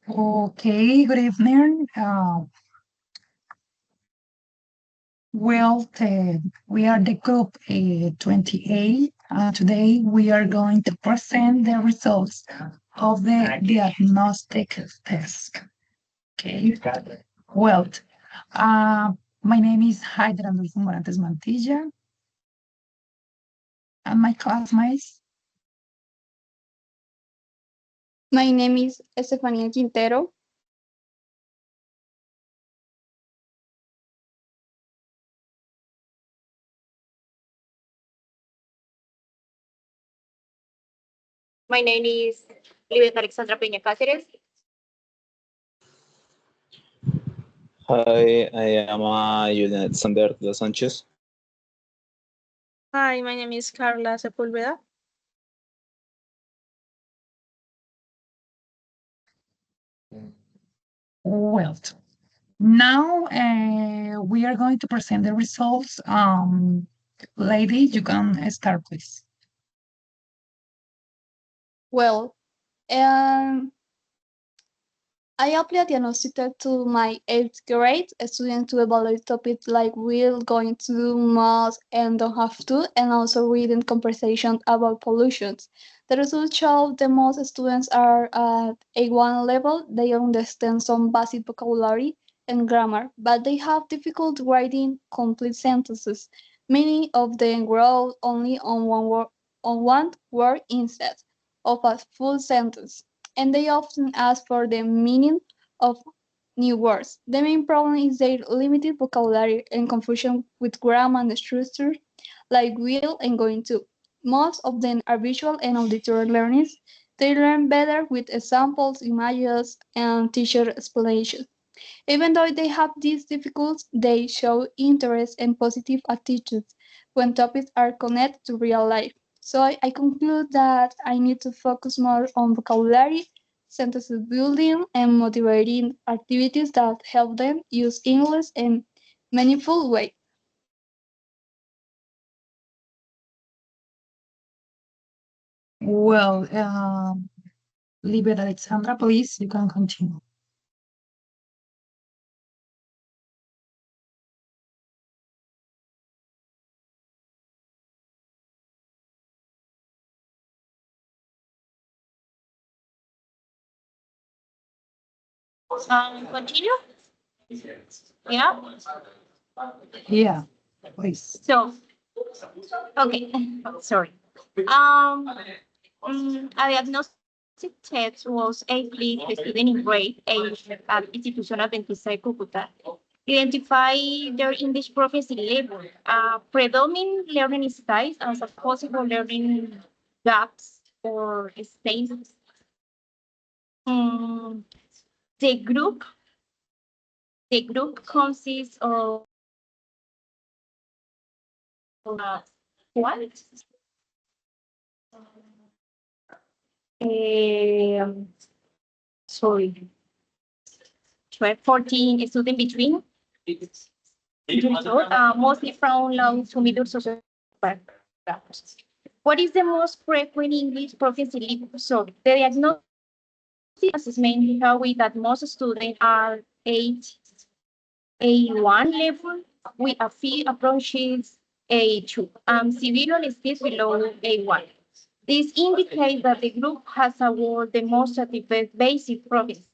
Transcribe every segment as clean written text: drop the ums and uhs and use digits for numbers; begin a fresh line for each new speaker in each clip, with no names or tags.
Okay, good evening. We are the group 28, and today we are going to present the results of the diagnostic test. Okay, well, uh, my name is Hydra Morantes Mantilla, and my classmates.
My name is Estefania Quintero.
My name is Lidia Alexandra Peña Cáceres.
Hi, I am Julian Sander de Sanchez.
Hi, my name is Carla Sepulveda.
Well, now we are going to present the results. Lady, you can start, please.
Well, I applied diagnostic test to my 8th grade student to evaluate topics like will, going to do, must, and don't have to, and also reading conversation about pollution. The results show the most students are at A1 level. They understand some basic vocabulary and grammar, but they have difficulty writing complete sentences. Many of them wrote only on one word instead of a full sentence, and they often ask for the meaning of new words. The main problem is their limited vocabulary and confusion with grammar and structure, like will and going to. Most of them are visual and auditory learners. They learn better with examples, images, and teacher explanations. Even though they have these difficulties, they show interest and positive attitudes when topics are connected to real life. So I conclude that I need to focus more on vocabulary, sentence building, and motivating activities that help them use English in meaningful way.
Well, leave it, Alexandra, please. You can continue.
Continue? Yeah.
Yeah, please.
So, okay. Sorry. A diagnostic test was applied to student in grade 8 at Institución Adventista de Cúcuta. Identify their English proficiency level, predominant learning styles as a possible learning gaps or stages. Um, the group consists of what? Sorry, 12, 14 students between, mostly from low to middle social backgrounds. What is the most frequent English proficiency level? So the diagnostic assessment shows that most students are A1 level with a few approaches A2, and civilian is still below A1. This indicates that the group has awarded demonstrative basic proficiency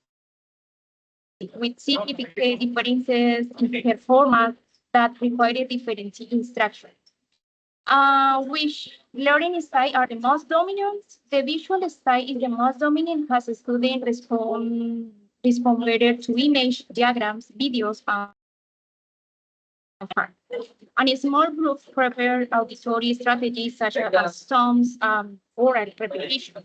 with significant differences in performance that require different instruction. Which learning style are the most dominant? The visual style is the most dominant as students respond better to image, diagrams, videos, and a small group prepare auditory strategies such as songs, oral repetition.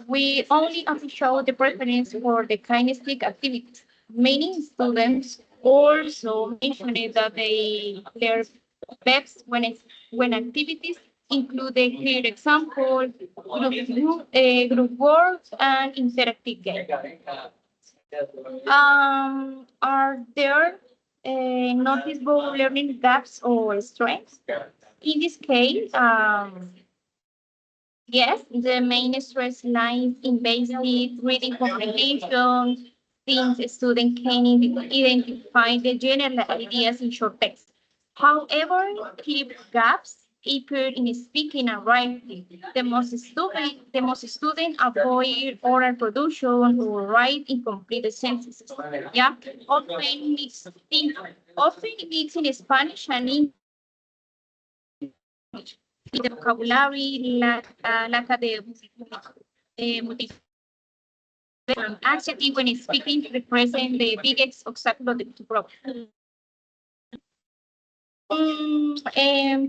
We only show the preference for the kinesthetic activities. Many students also mentioned that they learn best when activities include a clear example, group work, and interactive games. Are there noticeable learning gaps or strengths? In this case, Yes, the main stress lies in basic reading comprehension, since students can identify the general ideas in short text. However, keep gaps appear in speaking and writing. The most student avoid oral production or write incomplete sentences. Yeah, often mixing Spanish and English. The vocabulary, lack of the adjective when speaking represent the biggest obstacle to growth.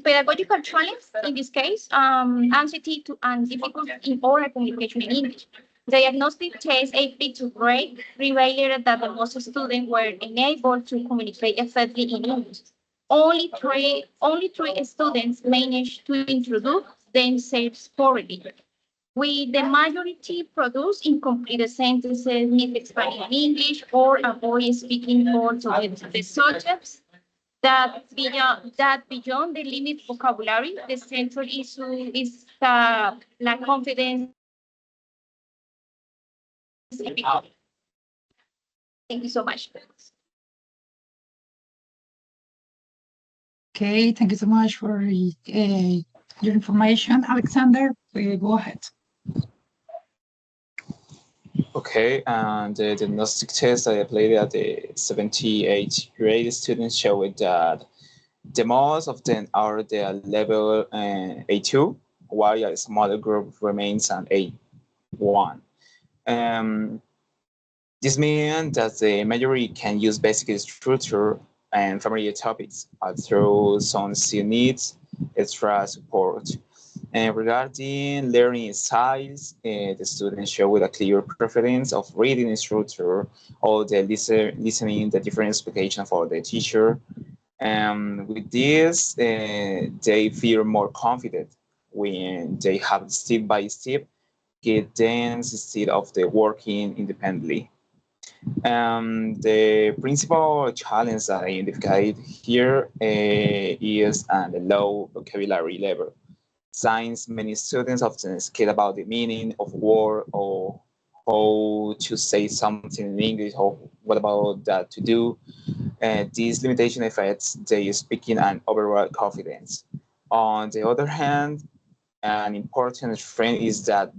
Pedagogical challenge in this case, anxiety to and difficulty in oral communication in English. Diagnostic test AP to grade revealed that the most students were unable to communicate effectively in English. Only three students managed to introduce themselves correctly, with the majority produce incomplete sentences, mis-explaining in English, or avoid speaking more to the subjects that beyond the limit vocabulary. The central issue is lack confidence. Thank you so much.
Okay, thank you so much for your information. Alexander, go ahead.
Okay, and the diagnostic test I applied at the 78 grade students showed that the most of them are the level A2, while a smaller group remains an A1. Um, this means that the majority can use basic structure and familiar topics, through some still needs extra support. And regarding learning styles, the students show with a clear preference of reading structure or the listening, the different expectation for the teacher. And with this, they feel more confident when they have step by step guidance instead of the working independently. The principal challenge that I identified here is the low vocabulary level. Since many students often skip about the meaning of word or how to say something in English or what about that to do, these limitation affects their speaking and overall confidence. On the other hand, an important trend is that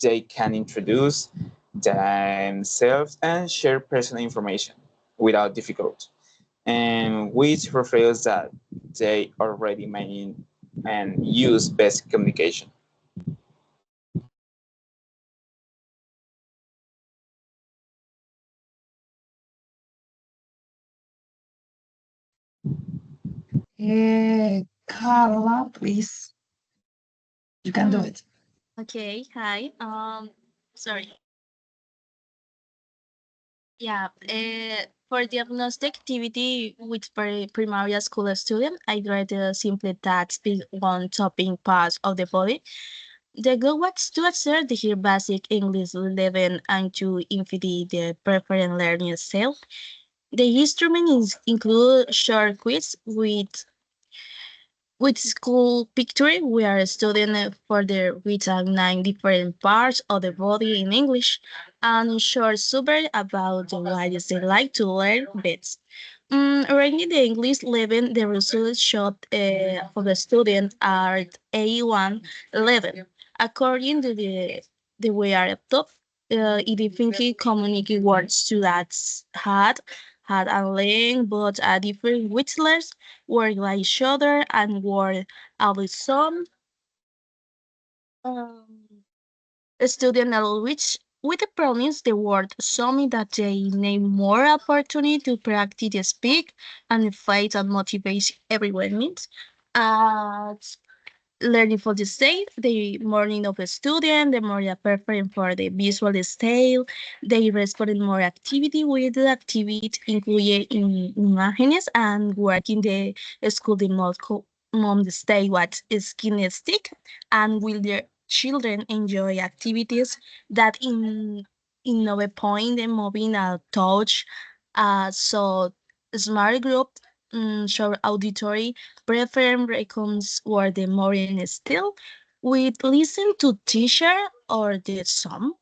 they can introduce themselves and share personal information without difficulty, and which reveals that they already main and use basic communication.
Carla, please, you can do it.
Okay, hi. Sorry. Yeah, for diagnostic activity with primary school student, I read simply that speak one topping part of the body. The goal was to assert the basic English level and to influence the preferred learning style. The instruments include short quiz with school picture, we are studying further with 9 different parts of the body in English and short survey about why they like to learn bits. Ranking the English level, the results showed for the student are A1 level. According to the way are top, it thinking communicate words to that had a link but a different whistlers work like each other and work with some um, student which with the problems the word some that they need more opportunity to practice speak and fight and motivate everyone means. Uh, Learning for the state, the morning of a student, the more they preferring for the visual style, they respond more activity with the activity included in images and working the school the mom the stay what is kinesthetic and will their children enjoy activities that in no point the moving a touch so smart group short auditory preference becomes where the more in still with listen to teacher or the sum.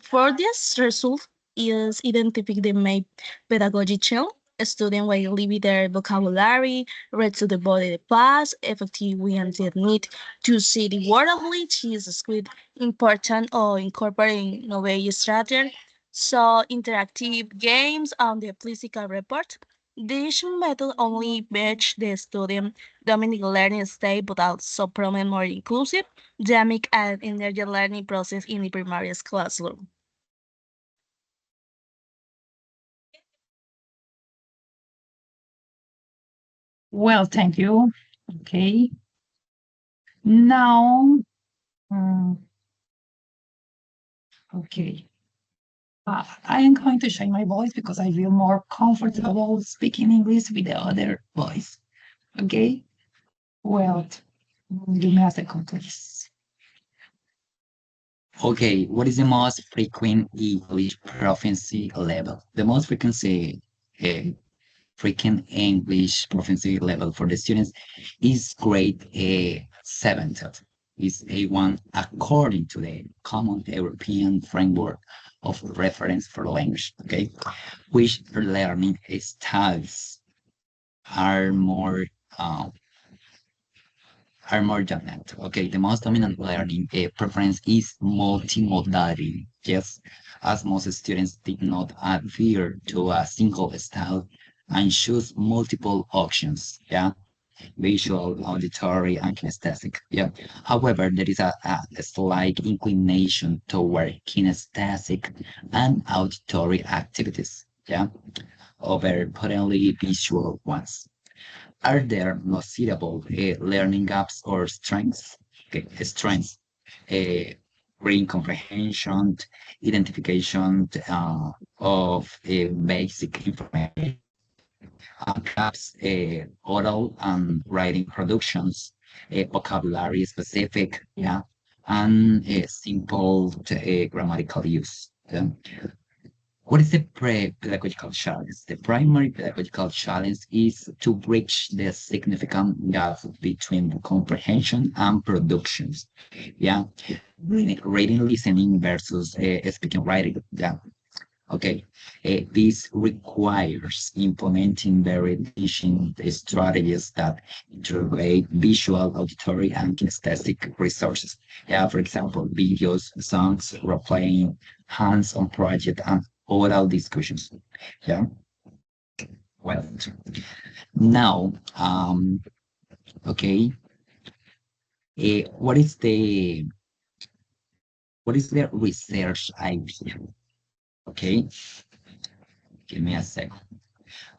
For this result is identify the main pedagogical student will limit their vocabulary, read to the body the past, effective and the need to see the word of which is script important or incorporating novel strategy. So interactive games on the physical report. This method only match the student dominant learning state but also promote more inclusive dynamic and energy learning process in the primary classroom.
Well, thank you. Okay. Now, mm, okay. I am going to change my voice because I feel more comfortable speaking English with the other voice. Okay. Well, give me a second, please.
Okay, what is the most frequent English proficiency level? The most frequent English proficiency level for the students is grade 7. Is A1 according to the Common European Framework of Reference for Language. Okay, which learning styles are more uh, are more dominant. Okay, the most dominant learning preference is multimodality. Yes, as most students did not adhere to a single style and choose multiple options. Yeah, visual, auditory, and kinesthetic. Yeah. However, there is a slight inclination toward kinesthetic and auditory activities. Yeah, over potentially visual ones. Are there noticeable learning gaps or strengths? Okay, strengths, uh, reading comprehension, identification of basic information, gaps, oral and writing productions, vocabulary specific, yeah, and simple grammatical use. What is the pedagogical challenge? The primary pedagogical challenge is to bridge the significant gap between the comprehension and productions. Yeah, reading, listening versus speaking, writing. Yeah, okay. This requires implementing very efficient strategies that integrate visual, auditory, and kinesthetic resources. Yeah, for example, videos, songs, role-playing, hands-on project, and oral discussions. Yeah. Well, now, okay. What is the research idea? Okay, give me a second.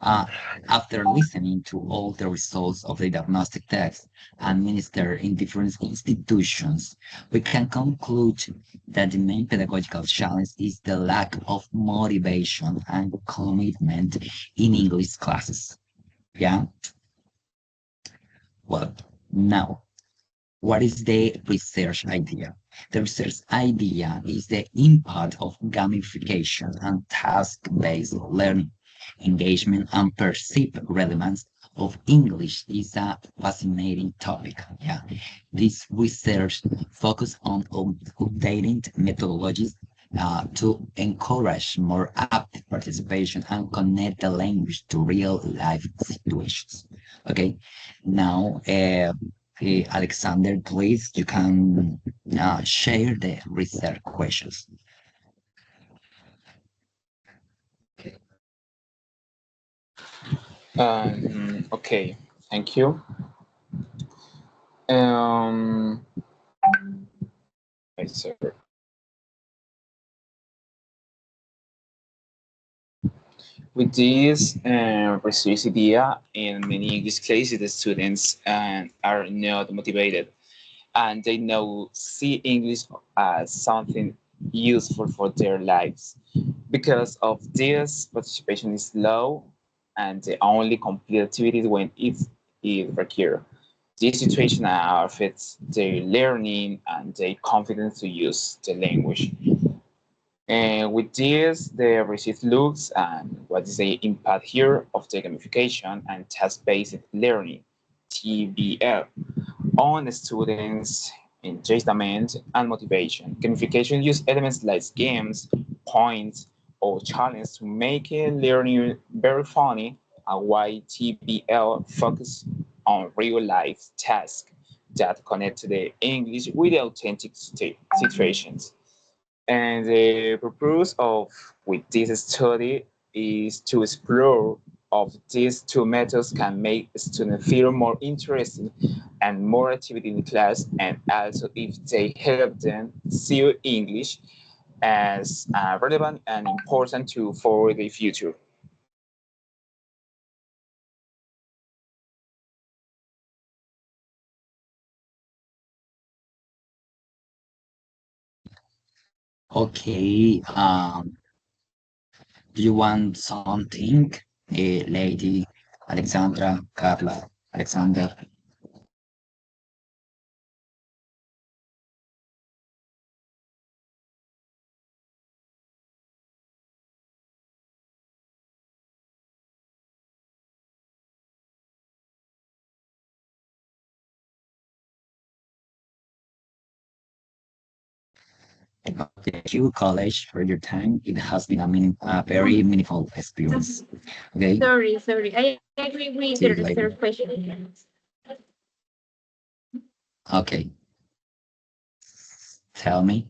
Uh, After listening to all the results of the diagnostic test administered in different institutions, we can conclude that the main pedagogical challenge is the lack of motivation and commitment in English classes. Yeah. Well, now, what is the research idea? The research idea is the impact of gamification and task-based learning. Engagement and perceived relevance of English is a fascinating topic. Yeah, this research focuses on updating methodologies to encourage more active participation and connect the language to real life situations. Okay, now, Alexander, please, you can share the research questions.
Okay, thank you. Um, right, so with this research idea, in many English cases, the students are not motivated and they now see English as something useful for their lives. Because of this, participation is low and they only complete activities when it is required. This situation affects their learning and their confidence to use the language. And with this, the receipt looks and what is the impact here of the gamification and task-based learning, TBL, on students' engagement and motivation. Gamification uses elements like games, points, or challenges to make learning very funny, and YTBL focus on real-life tasks that connect to the English with authentic situations. And the purpose of with this study is to explore of these two methods can make students feel more interested and more activity in class, and also if they help them see English as relevant and important to for the future.
Okay, do you want something, Lady Alexandra, Carla, Alexander? Thank you, college, for your time. It has been a very meaningful experience. Okay,
Sorry. I agree with
see you
the
later.
third question.
Okay, tell me.